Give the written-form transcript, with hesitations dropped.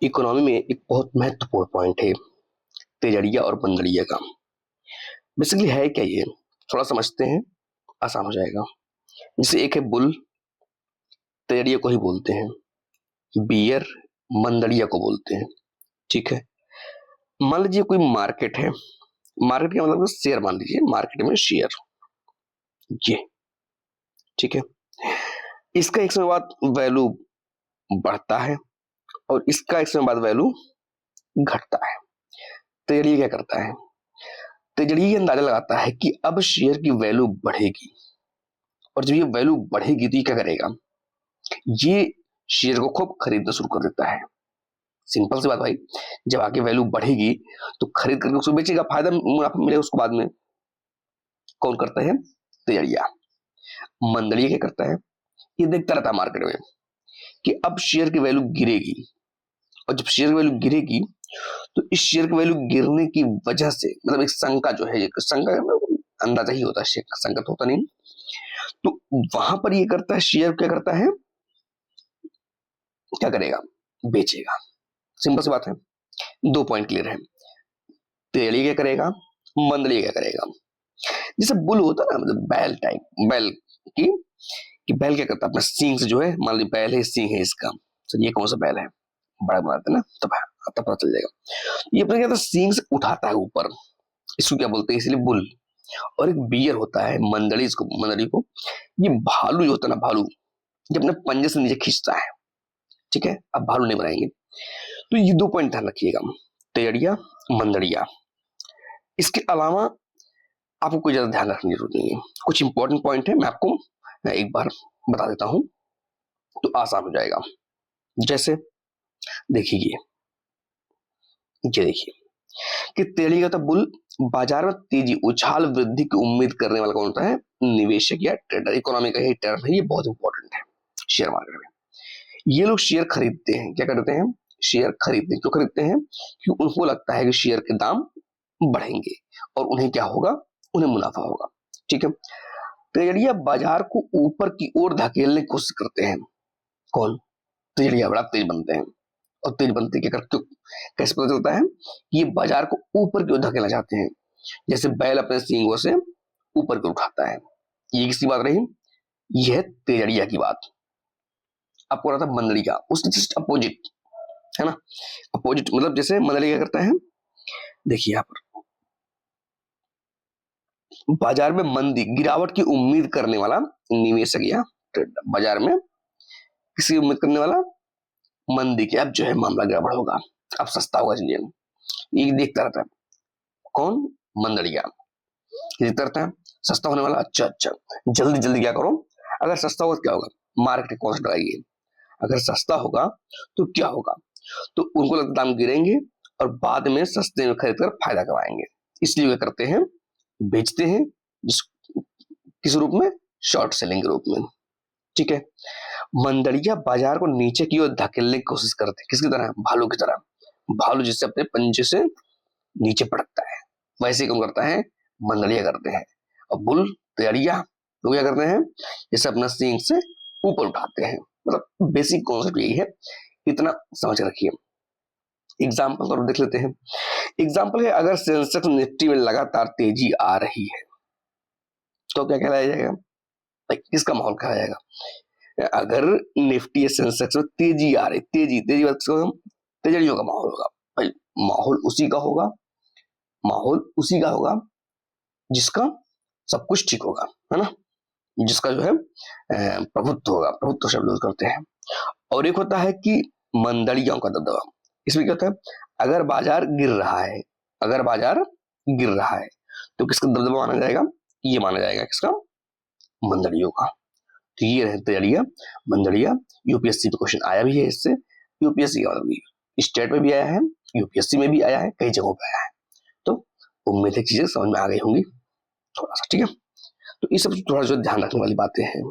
Economy में एक बहुत महत्वपूर्ण पॉइंट है तेजड़िया और मंदड़िया का। बेसिकली है क्या ये, थोड़ा समझते हैं, आसान हो जाएगा। जैसे एक है बुल, तेजड़िया को ही बोलते हैं, बियर मंदड़िया को बोलते हैं। ठीक है, मान लीजिए कोई मार्केट है, मार्केट का मतलब शेयर, मान लीजिए मार्केट में शेयर ये, ठीक है, इसका एक समय बाद वैल्यू बढ़ता है और इसका एक समय बाद वैल्यू घटता है। तेजड़िया क्या करता है, तेजड़िया ये अंदाजा लगाता है कि अब शेयर की वैल्यू बढ़ेगी और जब ये वैल्यू बढ़ेगी तो ये क्या करेगा, ये शेयर को खूब खरीदना शुरू कर देता है। सिंपल सी बात भाई, जब आगे वैल्यू बढ़ेगी तो खरीद करके उसको बेचेगा, फायदा मुनाफा मिलेगा उसको बाद में। कौन करता है, तेजड़िया। मंदड़िया क्या करता है, ये देखता रहता है मार्केट में कि अब शेयर की वैल्यू गिरेगी और जब शेयर की वैल्यू गिरेगी तो इस शेयर की वैल्यू गिरने की वजह से, मतलब एक शंका जो है, शंका अंदाजा ही होता है, शंका तो होता नहीं, तो वहां पर ये करता है, शेयर क्या करता है, क्या करेगा, बेचेगा। सिंपल सी बात है, 2 पॉइंट क्लियर है। तेजड़िया क्या करेगा, मंदड़िया क्या करेगा। जैसे बुल होता है ना, मतलब बैल टाइप, बैल की कि बैल क्या करता है, अपना सींग से जो है, मान लीजिए बैल है, सींग है इसका, सर ये कौन सा बैल है, बड़ा बनाते हैं ना, तब पता चल जाएगा। ये अपना क्या था, सींग से उठाता है ऊपर, इसको क्या बोलते हैं, इसलिए बुल। और एक बियर होता है, मंदड़ी, इसको मंदड़ी को, ये भालू जो होता है ना, भालू ये अपने पंजे से नीचे खींचता है। ठीक है, अब भालू नहीं बनाएंगे। तो ये 2 पॉइंट ध्यान रखिएगा, तेजड़िया मंदड़िया। इसके अलावा आपको कोई ज्यादा ध्यान रखने की जरूरत नहीं है। कुछ इंपॉर्टेंट पॉइंट है, मैं आपको एक बार बता देता हूं तो आसान हो जाएगा। जैसे देखिए ये देखिए कि तेजड़िया का बुल, बाजार में तेजी उछाल वृद्धि की उम्मीद करने वाला कौन होता है, निवेशक या ट्रेडर। इकोनॉमी का ये टर्म है, ये बहुत इंपॉर्टेंट है शेयर मार्केट में। ये लोग शेयर खरीदते हैं, क्या करते हैं, शेयर खरीदते हैं। क्यों खरीदते हैं, क्योंकि उनको लगता है कि शेयर के दाम बढ़ेंगे और उन्हें क्या होगा, उन्हें मुनाफा होगा। ठीक है, तेजड़िया बाजार को ऊपर की ओर धकेलने की कोशिश करते हैं। कौन, तेजड़िया बड़ा तेज बनते हैं और तेज बनते क्या करते, कैसे पता चलता है, ये बाजार को ऊपर की ओर धकेलना चाहते हैं। जैसे बैल अपने सींगों से ऊपर की ओर उठाता है। ये किसकी बात रही, यह तेजड़िया की बात। आपको रहा था मंदड़िया, उसके जस्ट अपोजिट है ना, अपोजिट मतलब जैसे मंदड़िया क्या करता है, देखिए यहाँ पर बाजार में मंदी गिरावट की उम्मीद करने वाला निवेशक या ट्रेडर, बाजार में किसी उम्मीद करने वाला मंदी की, अब जो है मामला गड़बड़ होगा, अब सस्ता होगा चीजें, ये देखता रहता है। कौन, मंदड़िया, देखता रहता है सस्ता होने वाला, अच्छा अच्छा जल्दी जल्दी क्या करो, अगर सस्ता होगा तो क्या होगा, मार्केट कॉस्ट लगाइए। अगर सस्ता होगा तो क्या होगा, तो उनको लगता दाम गिरेंगे और बाद में सस्ते में खरीद कर फायदा कमाएंगे। इसलिए वे करते हैं, बेचते हैं, जिस किस रूप में, शॉर्ट सेलिंग के रूप में। ठीक है, मंदड़िया बाजार को नीचे की ओर धकेलने की कोशिश करते हैं, किसकी तरह, भालू की तरह। भालू जिससे अपने पंजे से नीचे पटकता है, वैसे ही कौन करता है, मंदड़िया करते हैं। और बुल, तेजड़िया तो क्या करते हैं, जैसे अपना सींग से ऊपर उठाते हैं। मतलब बेसिक कॉन्सेप्ट यही है, इतना समझ रखिए। एग्जाम्पल तो देख लेते हैं। एग्जाम्पल है, अगर सेंसेक्स निफ्टी में लगातार तेजी आ रही है तो क्या कहलाया जाएगा, किसका माहौल कहा जाएगा। अगर निफ्टी या सेंसेक्स में तेजी आ रही, तेजी तेजी तेजड़ियों का माहौल होगा भाई। माहौल उसी का होगा, माहौल उसी का होगा जिसका सब कुछ ठीक होगा, है ना, जिसका जो है प्रभुत्व होगा, प्रभुत्व शब्द यूज करते हैं। और एक होता है कि मंदड़ियों का दबदबा। इसमें क्या होता है, अगर बाजार गिर रहा है, अगर बाजार गिर रहा है तो किसका दबदबा माना जाएगा, ये माना जाएगा किसका, मंदड़ियों का। तो ये रहे तेजड़िया मंदड़िया। यूपीएससी पे क्वेश्चन आया भी है इससे, यूपीएससी का मतलब स्टेट में भी आया है, यूपीएससी में भी आया है, कई जगहों पे आया है। तो उम्मीद है चीजें समझ में आ गई होंगी थोड़ा सा। ठीक है, तो ये सब थोड़ा जो ध्यान रखने वाली बातें हैं।